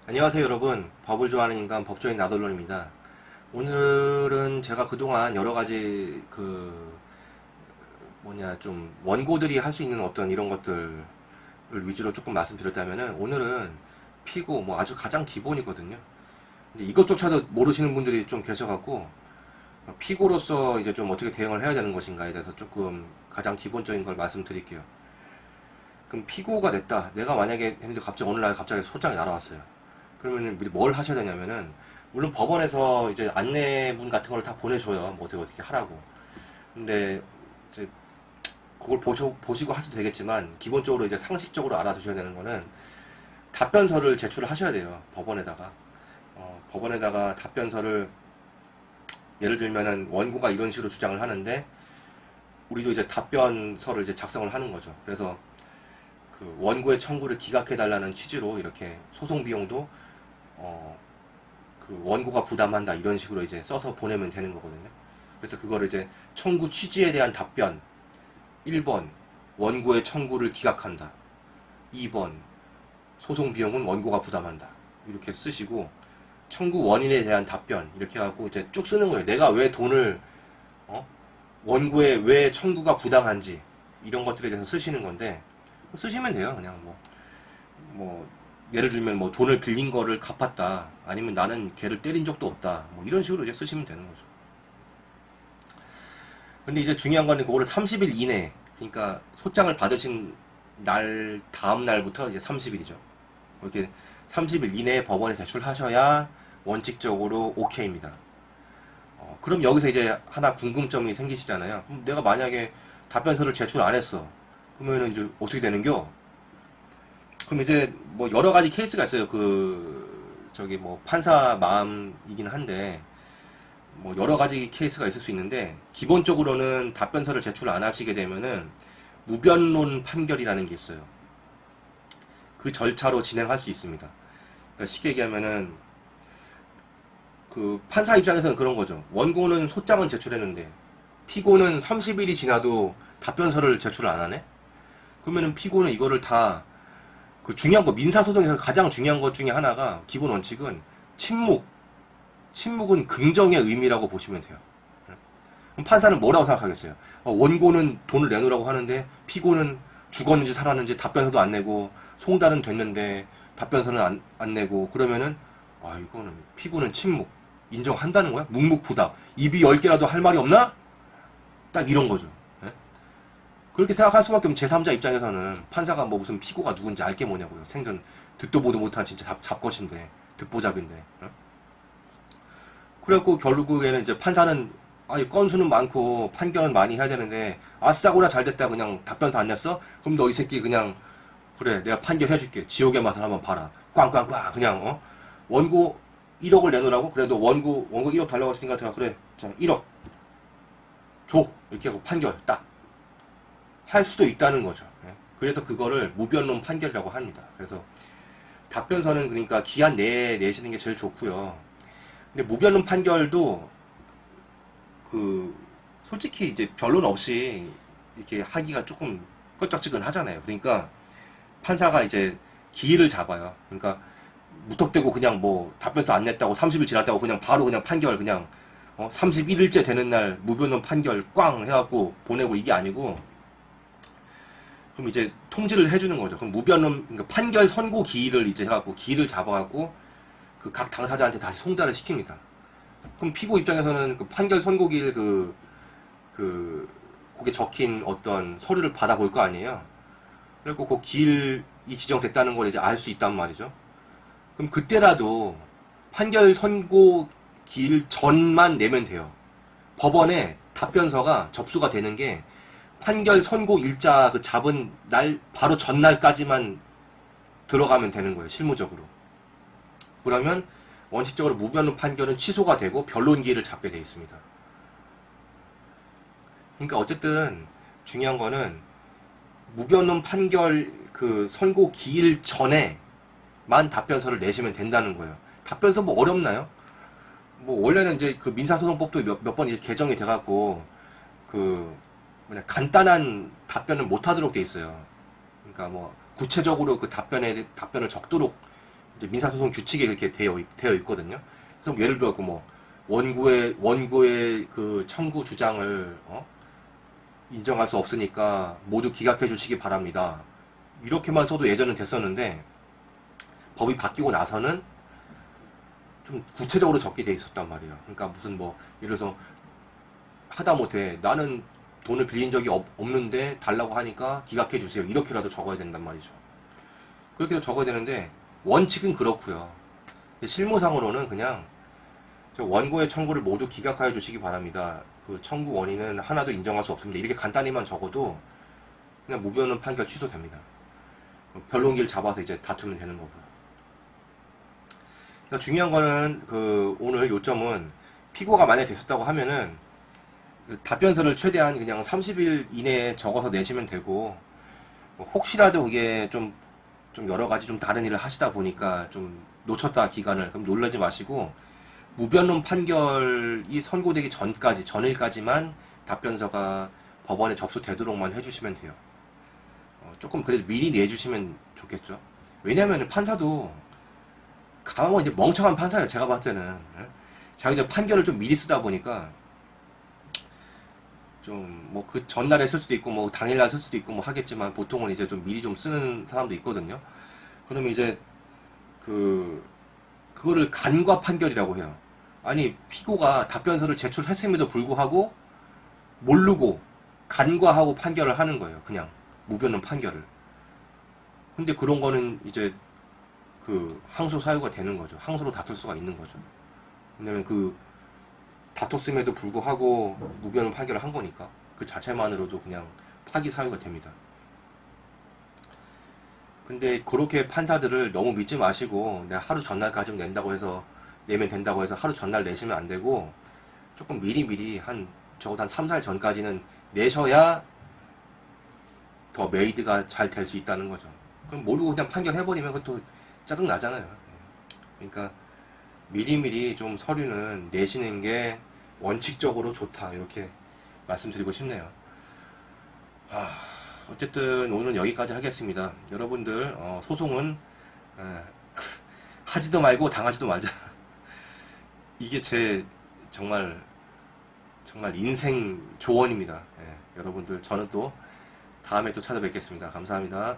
안녕하세요 여러분. 법을 좋아하는 인간 법조인 나돌론입니다. 오늘은 제가 그동안 여러가지 좀 원고들이 할 수 있는 어떤 이런 것들을 위주로 조금 말씀드렸다면은, 오늘은 피고 아주 가장 기본이거든요. 근데 이것조차도 모르시는 분들이 좀 계셔갖고, 피고로서 이제 좀 어떻게 대응을 해야 되는 것인가에 대해서 조금 가장 기본적인 걸 말씀드릴게요. 그럼 피고가 됐다, 내가 만약에 했는데 갑자기 어느 날 갑자기 소장이 날아왔어요. 그러면 뭘 하셔야 되냐면은, 물론 법원에서 이제 안내문 같은 걸 다 보내줘요. 뭐 어떻게 하라고. 근데 이제 그걸 보시고 하셔도 되겠지만, 기본적으로 이제 상식적으로 알아두셔야 되는 거는, 답변서를 제출을 하셔야 돼요. 법원에다가. 법원에다가 답변서를, 예를 들면은 원고가 이런 식으로 주장을 하는데, 우리도 이제 답변서를 이제 작성을 하는 거죠. 그래서 그 원고의 청구를 기각해달라는 취지로 이렇게 소송 비용도 그 원고가 부담한다, 이런 식으로 이제 써서 보내면 되는 거거든요. 그래서 그거를 이제 청구 취지에 대한 답변 1번, 원고의 청구를 기각한다. 2번, 소송 비용은 원고가 부담한다. 이렇게 쓰시고, 청구 원인에 대한 답변 이렇게 하고 이제 쭉 쓰는 거예요. 내가 왜 돈을 원고에 왜 청구가 부당한지, 이런 것들에 대해서 쓰시는 건데, 쓰시면 돼요. 그냥 예를 들면 돈을 빌린 거를 갚았다, 아니면 나는 걔를 때린 적도 없다, 이런 식으로 이제 쓰시면 되는 거죠. 근데 이제 중요한 거는 그거를 30일 이내, 그러니까 소장을 받으신 날 다음 날부터 이제 30일이죠. 이렇게 30일 이내에 법원에 제출하셔야 원칙적으로 오케이입니다. 그럼 여기서 이제 하나 궁금점이 생기시잖아요. 그럼 내가 만약에 답변서를 제출 안 했어. 그러면은 이제 어떻게 되는겨? 그럼 이제 여러 가지 케이스가 있어요. 판사 마음이긴 한데, 여러 가지 케이스가 있을 수 있는데, 기본적으로는 답변서를 제출 안 하시게 되면은 무변론 판결이라는 게 있어요. 그 절차로 진행할 수 있습니다. 그러니까 쉽게 얘기하면은, 그 판사 입장에서는 그런 거죠. 원고는 소장은 제출했는데 피고는 30일이 지나도 답변서를 제출을 안 하네? 그러면은 피고는 이거를 다, 그 중요한 거, 민사소송에서 가장 중요한 것 중에 하나가, 기본 원칙은 침묵은 긍정의 의미라고 보시면 돼요. 그럼 판사는 뭐라고 생각하겠어요? 원고는 돈을 내놓으라고 하는데 피고는 죽었는지 살았는지 답변서도 안 내고, 송달은 됐는데 답변서는 안 내고, 그러면은 이거는 피고는 침묵 인정한다는 거야? 묵묵부답, 입이 10개라도 할 말이 없나? 딱 이런 거죠. 예? 그렇게 생각할 수밖에 없는 제3자 입장에서는, 판사가 무슨 피고가 누군지 알게 뭐냐고요. 생전 듣도 보도 못한 진짜 잡것인데, 듣보잡인데. 예? 그래갖고 결국에는 이제 판사는, 건수는 많고 판결은 많이 해야 되는데, 아싸구나 잘됐다, 그냥 답변서 안 냈어? 그럼 너 이 새끼 그냥, 그래 내가 판결해줄게, 지옥의 맛을 한번 봐라, 꽝꽝꽝, 그냥 원고 1억을 내놓으라고? 그래 너 원고 1억 달라고 했으니까 제가, 그래 자 1억 줘, 이렇게 하고 판결 딱 할 수도 있다는 거죠. 예. 그래서 그거를 무변론 판결이라고 합니다. 그래서 답변서는 그러니까 기한 내에 내시는 게 제일 좋고요. 근데 무변론 판결도 솔직히 이제 변론 없이 이렇게 하기가 조금 껄쩍지근하잖아요. 그러니까 판사가 이제 기일을 잡아요. 그러니까 무턱대고 그냥 답변서 안 냈다고 30일 지났다고 그냥 바로 그냥 판결, 그냥 31일째 되는 날 무변론 판결 꽝 해갖고 보내고, 이게 아니고, 그럼 이제 통지를 해주는 거죠. 그럼 무변론, 그러니까 판결 선고 기일을 이제 해갖고, 기일을 잡아갖고 그 각 당사자한테 다시 송달을 시킵니다. 그럼 피고 입장에서는 그 판결 선고 기일 거기에 적힌 어떤 서류를 받아볼 거 아니에요. 그리고 그 기일이 지정됐다는 걸 이제 알 수 있단 말이죠. 그럼 그때라도 판결 선고 기일 전만 내면 돼요. 법원에 답변서가 접수가 되는 게 판결 선고 일자 그 잡은 날 바로 전날까지만 들어가면 되는 거예요, 실무적으로. 그러면 원칙적으로 무변론 판결은 취소가 되고 변론 기일을 잡게 되어 있습니다. 그러니까 어쨌든 중요한 거는, 무변론 판결 그 선고 기일 전에 만 답변서를 내시면 된다는 거예요. 답변서 어렵나요? 원래는 이제 그 민사소송법도 몇 번 이제 개정이 돼갖고, 간단한 답변을 못 하도록 돼 있어요. 그러니까 구체적으로 그 답변을 적도록 이제 민사소송 규칙에 이렇게 되어 있거든요. 그래서 예를 들어 뭐 원고의 그 청구 주장을 인정할 수 없으니까 모두 기각해 주시기 바랍니다. 이렇게만 써도 예전은 됐었는데 법이 바뀌고 나서는 좀 구체적으로 적게 돼 있었단 말이에요. 그러니까 무슨 뭐 예를 들어서 하다못해 나는 돈을 빌린 적이 없는데 달라고 하니까 기각해 주세요. 이렇게라도 적어야 된단 말이죠. 그렇게도 적어야 되는데 원칙은 그렇고요. 실무상으로는 그냥 원고의 청구를 모두 기각하여 주시기 바랍니다. 그 청구 원인은 하나도 인정할 수 없습니다. 이렇게 간단히만 적어도 그냥 무변론 판결 취소됩니다. 변론기를 잡아서 이제 다투면 되는 거고요. 그러니까 중요한 거는 그 오늘 요점은 피고가 만약에 됐었다고 하면은 그 답변서를 최대한 그냥 30일 이내에 적어서 내시면 되고 뭐 혹시라도 그게 좀 여러 가지 좀 다른 일을 하시다 보니까 좀 놓쳤다 기간을 그럼 놀라지 마시고 무변론 판결이 선고되기 전일까지만 답변서가 법원에 접수되도록만 해주시면 돼요. 조금 그래도 미리 내주시면 좋겠죠. 왜냐면 판사도 가만 이제 멍청한 판사예요. 제가 봤을 때는 자기들 판결을 좀 미리 쓰다 보니까 좀 뭐 그 전날에 쓸 수도 있고 뭐 당일날 쓸 수도 있고 뭐 하겠지만 보통은 이제 좀 미리 좀 쓰는 사람도 있거든요. 그러면 이제 그거를 간과 판결이라고 해요. 아니 피고가 답변서를 제출했음에도 불구하고 모르고 간과하고 판결을 하는 거예요. 그냥 무변론 판결을. 근데 그런 거는 이제 그 항소 사유가 되는 거죠. 항소로 다툴 수가 있는 거죠. 왜냐면 그 다퉜음에도 불구하고 무변론 판결을 한 거니까 그 자체만으로도 그냥 파기 사유가 됩니다. 근데 그렇게 판사들을 너무 믿지 마시고 내가 하루 전날까지 낸다고 해서 내면 된다고 해서 하루 전날 내시면 안 되고 조금 미리미리 적어도 한 3, 4일 전까지는 내셔야 더 메이드가 잘 될 수 있다는 거죠. 그럼 모르고 그냥 판결해버리면 그것도 짜증 나잖아요. 그러니까 미리미리 좀 서류는 내시는 게 원칙적으로 좋다 이렇게 말씀드리고 싶네요. 어쨌든 오늘은 여기까지 하겠습니다. 여러분들 소송은 하지도 말고 당하지도 말자. 이게 제 정말 인생 조언입니다. 여러분들 저는 또 다음에 또 찾아뵙겠습니다. 감사합니다.